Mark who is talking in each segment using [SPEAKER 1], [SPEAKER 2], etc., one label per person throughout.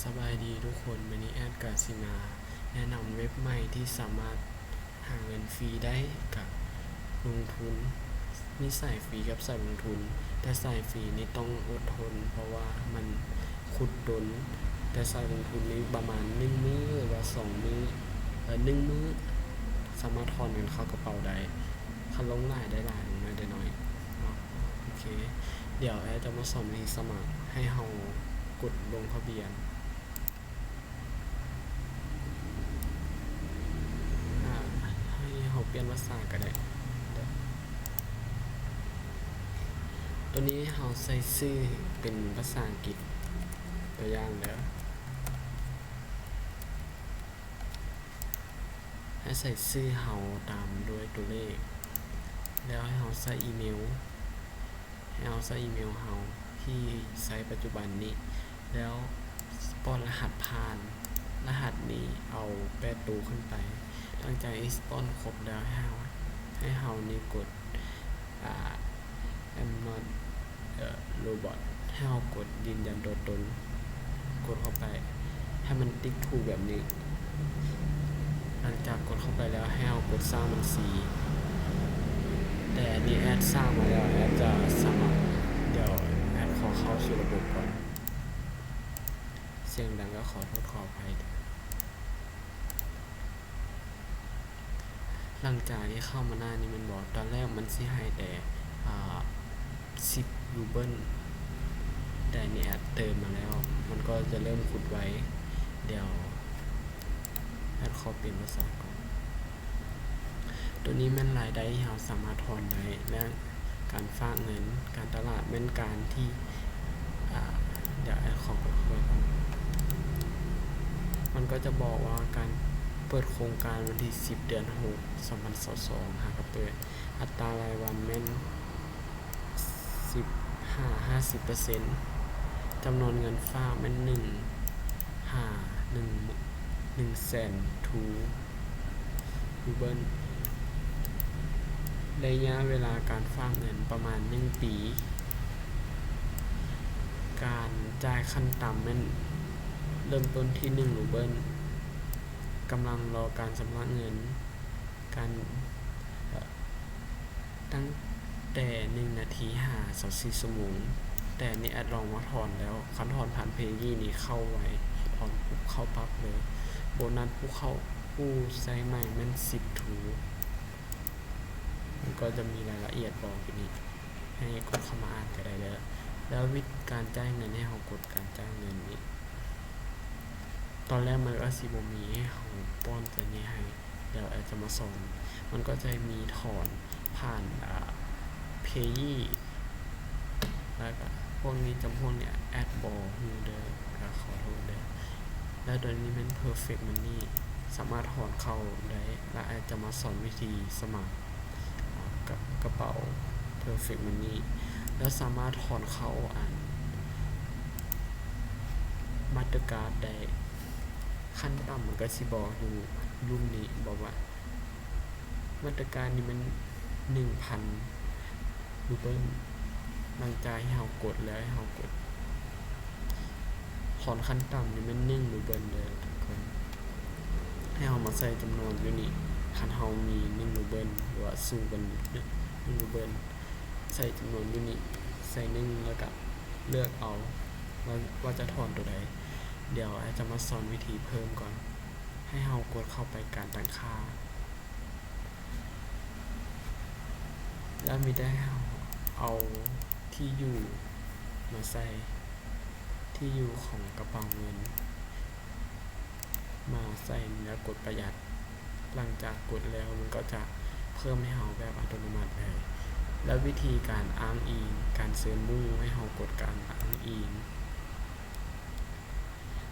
[SPEAKER 1] สบายดีทุกคนวันนี้แอดกาซิมาแนะนำเว็บใหม่ที่สามารถหาเงินฟรีได้กับลงทุนมีใส่ฟรีกับใส่ลงทุนแต่ใส่ฟรีนี่ต้องอดทนเพราะว่ามันขุดดนแต่ใส่ลงทุนนี่ประมาณ1มื้อหรือว่า2มื้อ1มื้อสามารถถอนเงินเข้ากระเป๋าได้คันลงหลายได้หลายลงน้อยได้น้อยเนาะโอเคเดี๋ยวแอดจะมาสอนวิธีสมัครให้เฮากดลงทะเบียนให้เขาเปลี่ยนภาษาก็ได้ตัวนี้เขาใส่ชื่อเป็นภาษาอังกฤษตัวอย่างเด้อให้ใส่ชื่อเขาตามด้วยตัวเลขแล้วให้เขาใส่อีเมลให้เขาใส่อีเมลเขาที่ใช้ปัจจุบันนี้แล้วป้อนรหัสผ่านรหัสนี้เอา8ตัวขึ้นไปหลังจากที่ป้อนครบแล้วให้เฮานี่กดI'm not robot ให้เฮากดยืนยันตัวตนกดเข้าไปให้มันติ๊กถูกแบบนี้หลังจากกดเข้าไปแล้วให้เฮากดสร้างบัญชีแต่นี่แอดสร้างมาแล้วแอดจะสมัครเดี๋ยวแอดขอเข้าสู่ระบบก่อนเสียงดังก็ขอโทษขออภัยหลังจากที่เข้ามาหน้านี้มันบอกตอนแรกมันสิให้แต่10 รูเบิลแต่นี่แอดเติมมาแล้วมันก็จะเริ่มขุดไว้เดี๋ยวแอดขอเปลี่ยนภาษาก่อนตัวนี้มันรายได้ที่เราสามารถถอนได้และการฝากเงินการตลาดเป็นการที่เดี๋ยวแอดขอกดเข้าไปก่อนมันก็จะบอกว่าการเปิดโครงการวันที่10 เดือน 6 2022หากเปิดอัตรารายวันแม่น50% จำนวนเงินฝากแม่น1,000,000 ทูรูเบิลระยะเวลาการฝากเงินประมาณ1 ปีการจ่ายขั้นต่ำแม่นเริ่มต้นที่1 รูเบิลกำลังรอการชำระเงินการตั้งแต่1 นาที24 ชั่วโมงแต่นี่แอดลองมาถอนแล้วคันถอนผ่านเพย์ยี่นี่เข้าไวถอนปุ๊บเข้าปั๊บเลยโบนัสผู้ใช้ใหม่แม่น10 ทูมันก็จะมีรายละเอียดบอกอยู่นี่ให้กดเข้ามาอ่านก็ได้แล้ววิธีการจ่ายเงินให้เรากดการจ่ายเงินนี้ตอนแรกมันก็สิบ่มีให้เราป้อนตัวนี้ให้เดี๋ยวแอดจะมาสอนมันก็จะมีถอนผ่านเพย์ยี่แล้วก็พวกนี้จำพวกเนี่ยแอดบอลฮูเดอร์ขอโทษเด้อแล้วตัวนี้เป็น perfect money สามารถถอนเข้าได้และแอดจะมาสอนวิธีสมัครกับกระเป๋า perfect money แล้วสามารถถอนเข้ามาตรการได้ขั้นต่ำมันก็สิบอกอยู่รุ่นนี้บอกว่ามาตรการนี้มัน 1,000 รูเบิลหลังจากให้เรากดแล้วให้เรากดถอนขั้นต่ำนี่มัน1 รูเบิลเลยทุกคนให้เรามาใส่จำนวนอยู่นี่คันเรามี1 รูเบิลหรือว่าสูงกว่า1 รูเบิลใส่จำนวนอยู่นี่ใส่1แล้วก็เลือกเอาว่าจะถอนตัวใดเดี๋ยวจะมาสอนวิธีเพิ่มก่อนให้เรากดเข้าไปการตั้งค่าแล้วมีได้เอาที่อยู่มาใส่ที่อยู่ของกระเป๋าเงินมาใส่แล้วกดประหยัดหลังจากกดแล้วมันก็จะเพิ่มให้เราแบบอัตโนมัติเลยแล้ววิธีการอ้างอิงการเซิร์ชมุ่งให้เรากดการอ้างอิง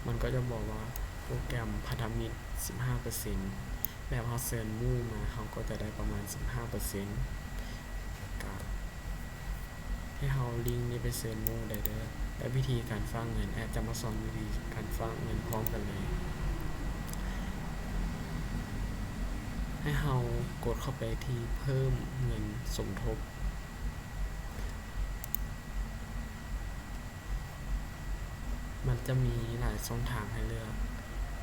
[SPEAKER 1] มันก็จะบอกว่าโปรแกรมพันธมิตร 15% แบบเราเซิร์ชมุ่งมาเราก็จะได้ประมาณ 15% ให้เราลิงก์นี้ไปเซิร์ชมุ่งได้เด้อและวิธีการฝากเงินแอดจะมาสอนวิธีการฝากเงินพร้อมกันเลยให้เรากดเข้าไปที่เพิ่มเงินสมทบ มันจะมีหลายช่องทางให้เลือก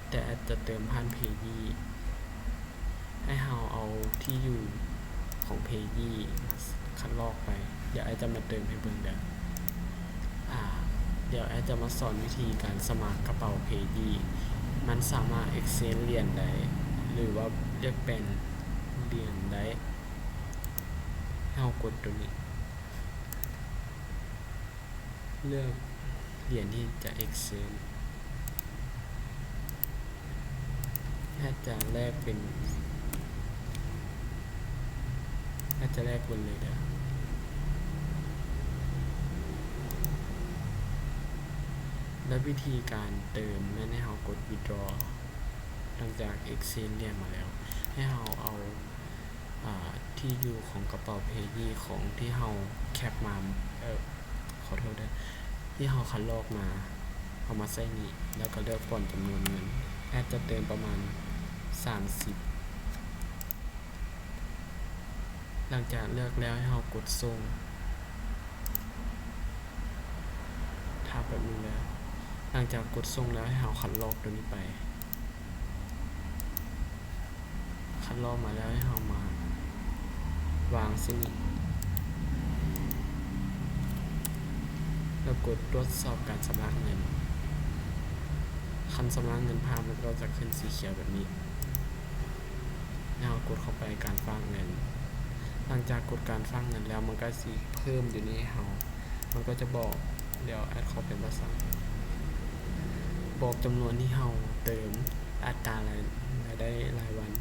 [SPEAKER 1] แต่แอดจะเติมผ่านเพจยีให้เราเอาที่อยู่ของเพจยีมาคัดลอกไปเดี๋ยวแอดจะมาเติมให้เบิ่งเดี๋ยวแอดจะมาสอนวิธีการสมัครกระเป๋าเพจยีมันสามารถ exchange เหรียญได้หรือว่าเรียกเป็นเหรียญได้ให้เรากดตัวนี้เลือกเหรียญที่จะ exchange แอดจะแลกเป็นแอดจะแลกบนเลยและวิธีการเติมแม้ให้เรากด withdraw หลังจาก exchange เหรียญมาแล้วให้เราเอาที่อยู่ของกระเป๋าเพจยีของที่เราแคปมาขอโทษด้วยที่เราคัดลอกมาเอามาใส่นี่แล้วก็เลือกป้อนจำนวนเงินแอดจะเติมประมาณ30หลังจากเลือกแล้วให้เรากดส่งถ้าแบบนี้แล้วหลังจากกดส่งแล้วให้เราคัดลอกตัวนี้ไปคัดลอกมาแล้วให้เรามาวางเส้นนี้แล้วกดตรวจสอบการชำระเงินคันชำระเงินผ่านมันก็จะขึ้นสีเขียวแบบนี้แล้วกดเข้าไปการฝากเงินหลังจากกดการฝากเงินแล้วมันก็สิเพิ่มอยู่ในเฮามันก็จะบอกเดี๋ยวแอดเข้าเป็นภาษาบอกจำนวนที่เฮาเติมอัตรารายได้รายวัน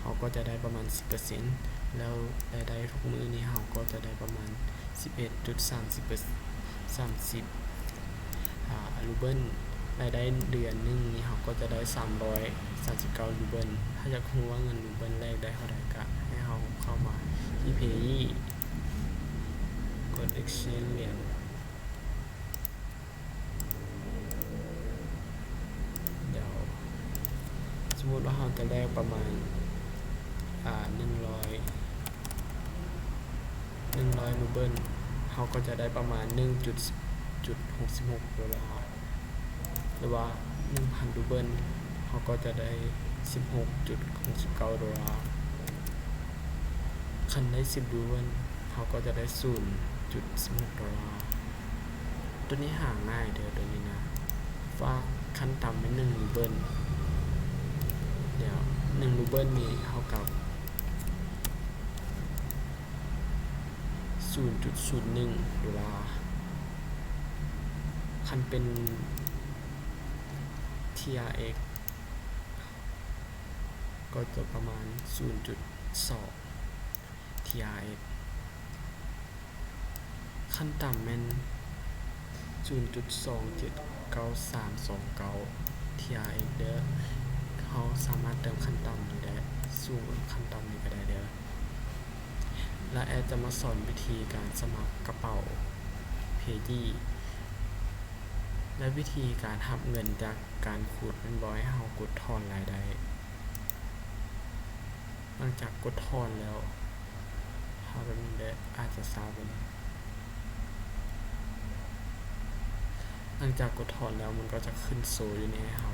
[SPEAKER 1] เฮาก็จะได้ประมาณ 10% แล้วรายได้ทุกมื้อนี้เฮาก็จะได้ประมาณ 11.30 รูเบิลรายได้เดือนนึงนี่เราก็จะได้339รูเบิลถ้าอยากรู้ว่าเงินรูเบิลแรกได้เท่าใดก็ให้เราเข้ามาที่ Payee กด Exchange เหรียญเดี๋ยวสมมุติว่าเราจะแลกประมาณ100รูเบิลเราก็จะได้ประมาณ 1.66 ดอลลาร์หรือว่า 1,000 รูเบิลเขาก็จะได้ 16.69 ดอลลาร์คันได้ 10 รูเบิลเขาก็จะได้ 0.16 ดอลลาร์ตัวนี้หาง่ายเดี๋ยวตัวนี้นะฝากขั้นต่ำเป็น1 รูเบิลเดี๋ยว 1 รูเบิลมีเท่ากับ 0.01 ดอลลาร์คันเป็น TRX ก็จะประมาณ 0.2 TRX ขั้นต่ำแม่น 0.279329 TRX เด้อเขาสามารถเติมขั้นต่ำนี้ได้สูงขั้นต่ำนี้ก็ได้เด้อและแอดจะมาสอนวิธีการสมัครกระเป๋าเพจยีและวิธีการหับเงินจากการขูดเป็นร้อยให้เรากดถอนรายได้หลังจากกดถอนแล้วถ้าแบบนี้ได้อาจจะทราบเลยหลังจากกดถอนแล้วมันก็จะขึ้นโซอยู่ในเรา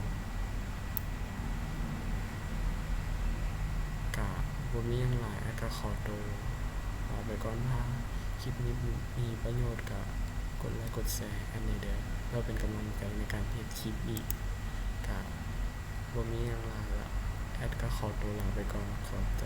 [SPEAKER 1] กะบ่มีหยังหลายก็ขอตัวลาไปก่อนถ้าคลิปนี้มีประโยชน์ก็กดไลค์กดแชร์กันเด้อเพื่อเป็นกำลังใจในการเฮ็ดคลิปอีกก็บ่มีหยังหลายละแอดก็ขอตัวลาไปก่อนขอบใจ